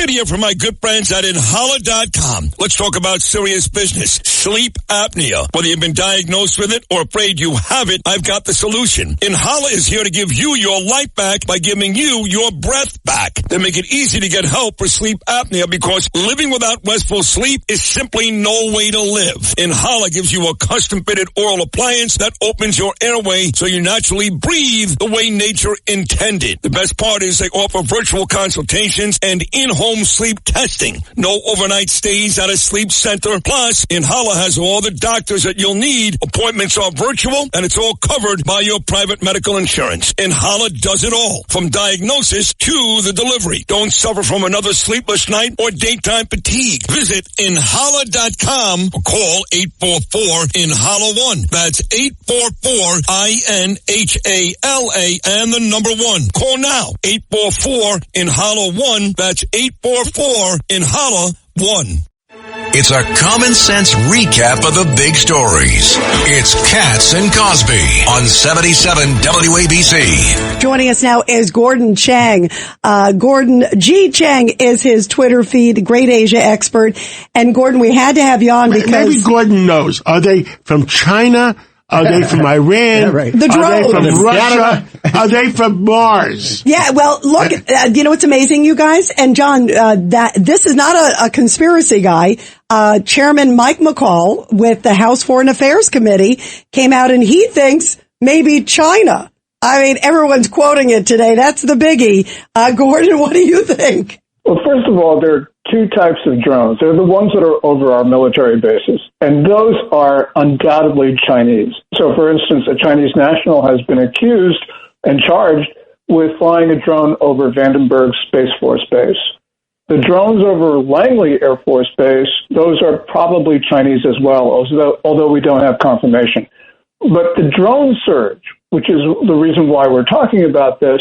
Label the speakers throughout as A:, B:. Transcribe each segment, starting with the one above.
A: video from my good friends at Inhala.com. Let's talk about serious business. Sleep apnea. Whether you've been diagnosed with it or afraid you have it, I've got the solution. Inhala is here to give you your life back by giving you your breath back. They make it easy to get help for sleep apnea because living without restful sleep is simply no way to live. Inhala gives you a custom-fitted oral appliance that opens your airway so you naturally breathe the way nature intended. The best part is they offer virtual consultations and in-home sleep testing. No overnight stays at a sleep center. Plus, Inhala has all the doctors that you'll need. Appointments are virtual, and it's all covered by your private medical insurance. Inhala does it all, from diagnosis to the delivery. Don't suffer from another sleepless night or daytime fatigue. Visit Inhala.com or call 844-INHALA-1. That's 844-INHALA and the number 1. Call now. 844-INHALA-1. That's 844-INHALA-1.
B: It's a common sense recap of the big stories. It's Katz and Cosby on 77 WABC.
C: Joining us now is Gordon Chang. Gordon G. Chang is his Twitter feed, great Asia expert. And Gordon, we had to have you on because...
D: Maybe Gordon knows. Are they from China? Are they from Iran?
C: Yeah, right. The
D: Are they from Russia? Are they from Mars?
C: Yeah, well, look, you know what's amazing, you guys? And John, that this is not a conspiracy guy. Chairman Mike McCall with the House Foreign Affairs Committee came out and he thinks maybe China. I mean, everyone's quoting it today. That's the biggie. Gordon, what do you think?
E: Well, first of all, there are two types of drones. They're the ones that are over our military bases, and those are undoubtedly Chinese. So, for instance, a Chinese national has been accused and charged with flying a drone over Vandenberg Space Force Base. The drones over Langley Air Force Base, those are probably Chinese as well, although we don't have confirmation. But the drone surge, which is the reason why we're talking about this,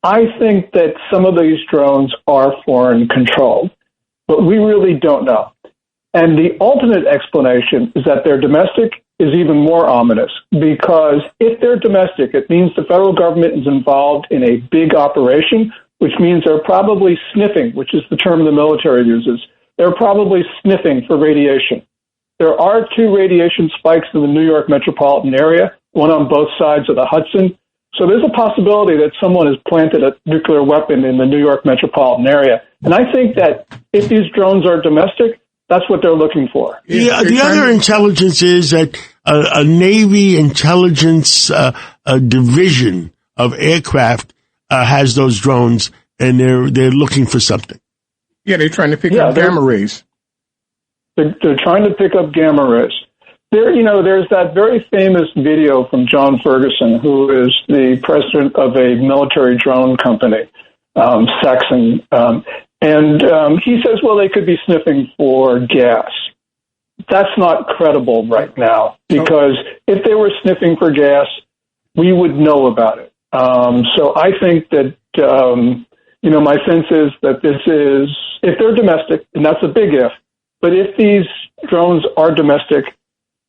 E: I think that some of these drones are foreign controlled, but we really don't know. And the alternate explanation is that they're domestic is even more ominous, because if they're domestic, it means the federal government is involved in a big operation, which means they're probably sniffing, which is the term the military uses. They're probably sniffing for radiation. There are 2 radiation spikes in the New York metropolitan area, one on both sides of the Hudson. So there's a possibility that someone has planted a nuclear weapon in the New York metropolitan area. And I think that if these drones are domestic, that's what they're looking for.
D: Yeah, the other intelligence is that a Navy intelligence division of aircraft has those drones, and they're looking for something.
F: Yeah, they're trying to pick up gamma rays.
E: They're trying to pick up gamma rays. There's that very famous video from John Ferguson, who is the president of a military drone company, Saxon, and he says, well, they could be sniffing for gas. That's not credible right now, because if they were sniffing for gas, we would know about it. So I think that, my sense is that this is, if they're domestic, and that's a big if, but if these drones are domestic,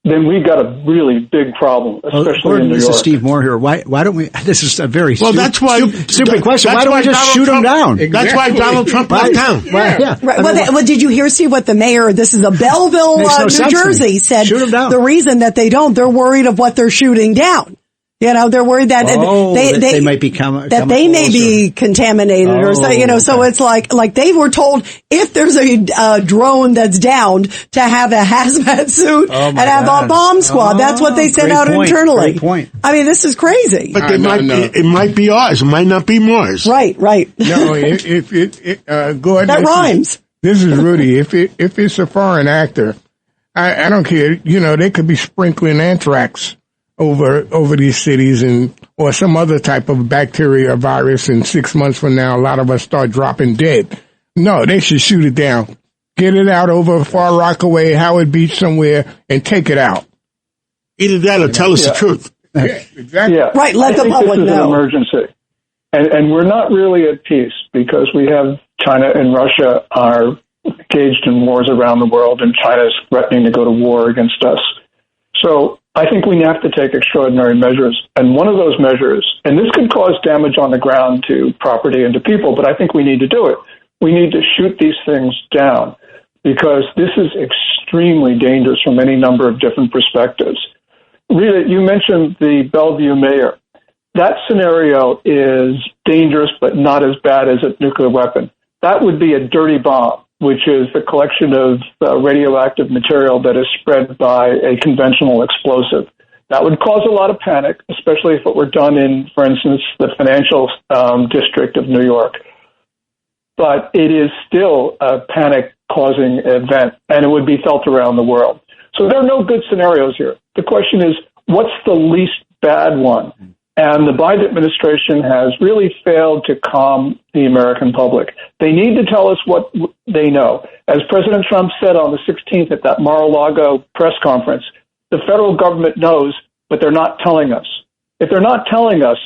E: then we've got a really big problem, especially in New York.
G: This is Steve Moore here. Why don't we? This is a very
D: that's why,
G: stupid question. Why don't we just shoot them down?
D: Exactly. That's why Donald Trump went down.
G: Yeah.
C: Right. Well, did you hear, Steve, what the mayor, this is a Belleville, New Jersey, said the reason that they're worried of what they're shooting down. They're worried that they might be they may be contaminated or so. So it's like they were told if there's a drone that's downed to have a hazmat suit and have a bomb squad. That's what they sent out internally.
G: Great point.
C: I mean, this is crazy.
D: But it might be ours. It might not be Mars.
C: Right.
F: No, if go ahead.
C: That rhymes.
F: This is Rudy. If it's a foreign actor, I don't care. They could be sprinkling anthrax over these cities or some other type of bacteria or virus, and 6 months from now, a lot of us start dropping dead. No, they should shoot it down. Get it out over Far Rockaway, Howard Beach somewhere, and take it out.
D: Either that or tell us the truth.
F: Yeah, exactly.
E: Yeah.
C: Right, let the public know.
E: This is an emergency. And we're not really at peace, because we have China and Russia are engaged in wars around the world, and China is threatening to go to war against us. So I think we have to take extraordinary measures. And one of those measures, and this could cause damage on the ground to property and to people, but I think we need to do it. We need to shoot these things down because this is extremely dangerous from any number of different perspectives. Rita, you mentioned the Bellevue mayor. That scenario is dangerous, but not as bad as a nuclear weapon. That would be a dirty bomb, which is the collection of radioactive material that is spread by a conventional explosive. That would cause a lot of panic, especially if it were done in, for instance, the financial district of New York. But it is still a panic-causing event, and it would be felt around the world. So there are no good scenarios here. The question is, what's the least bad one? And the Biden administration has really failed to calm the American public. They need to tell us what they know. As President Trump said on the 16th at that Mar-a-Lago press conference, the federal government knows, but they're not telling us. If they're not telling us,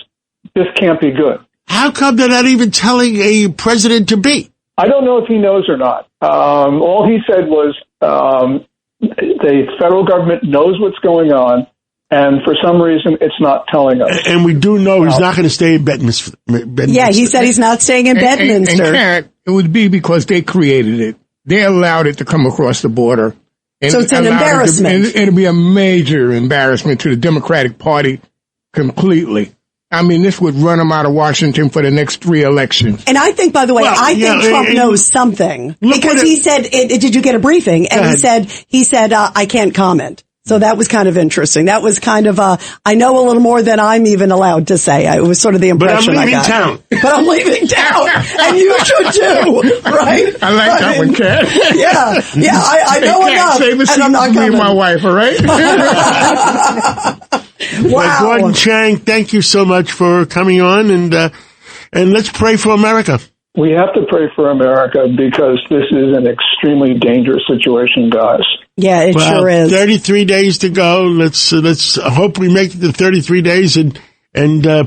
E: this can't be good.
D: How come they're not even telling a president to be?
E: I don't know if he knows or not. All he said was the federal government knows what's going on, and for some reason, it's not telling us.
D: And we do know he's not going to stay in Bedminster.
C: Yeah, he said he's not staying in Bedminster.
F: And it would be because they created it. They allowed it to come across the border.
C: So it's an embarrassment.
F: It'll be a major embarrassment to the Democratic Party completely. I mean, this would run them out of Washington for the next 3 elections.
C: And I think, by the way, I think Trump knows something. Because he said, did you get a briefing? And he said, I can't comment. So that was kind of interesting. That was kind of I know a little more than I'm even allowed to say. It was sort of the impression I got. But I'm leaving town. And you should too, right?
F: I like that one, Kat.
C: Yeah, I know enough.
F: Save a seat
C: and I'm not
F: for me
C: coming.
F: and my wife, all right?
C: Wow.
D: Gordon Chang, thank you so much for coming on, and let's pray for America.
E: We have to pray for America because this is an extremely dangerous situation, guys.
C: Yeah, it sure is.
D: 33 days to go. Let's hope we make it to 33 days and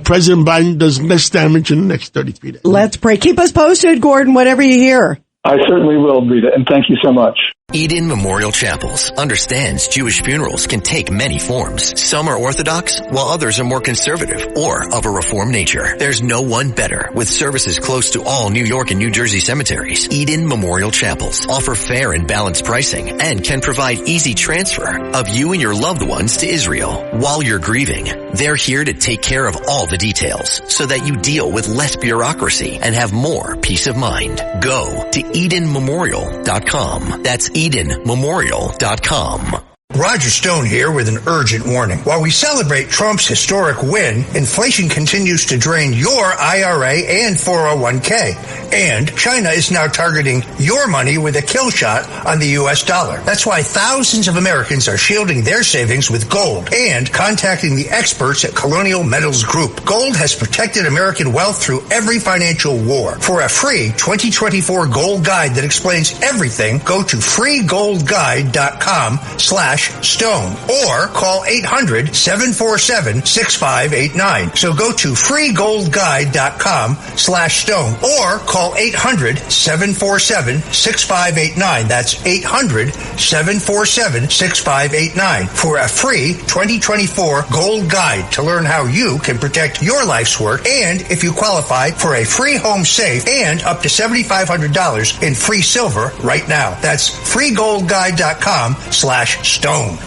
D: President Biden does less damage in the next 33 days.
C: Let's pray. Keep us posted, Gordon, whatever you hear.
E: I certainly will, Rita, and thank you so much.
H: Eden Memorial Chapels understands Jewish funerals can take many forms. Some are Orthodox, while others are more conservative or of a Reformed nature. There's no one better. With services close to all New York and New Jersey cemeteries, Eden Memorial Chapels offer fair and balanced pricing and can provide easy transfer of you and your loved ones to Israel. While you're grieving, they're here to take care of all the details so that you deal with less bureaucracy and have more peace of mind. Go to EdenMemorial.com. That's EdenMemorial.com.
I: Roger Stone here with an urgent warning. While we celebrate Trump's historic win, inflation continues to drain your IRA and 401k. And China is now targeting your money with a kill shot on the U.S. dollar. That's why thousands of Americans are shielding their savings with gold and contacting the experts at Colonial Metals Group. Gold has protected American wealth through every financial war. For a free 2024 gold guide that explains everything, go to freegoldguide.com/stone or call 800-747-6589. So go to freegoldguide.com/stone or call 800-747-6589. That's 800-747-6589 for a free 2024 gold guide to learn how you can protect your life's work and if you qualify for a free home safe and up to $7,500 in free silver right now. That's freegoldguide.com/stone.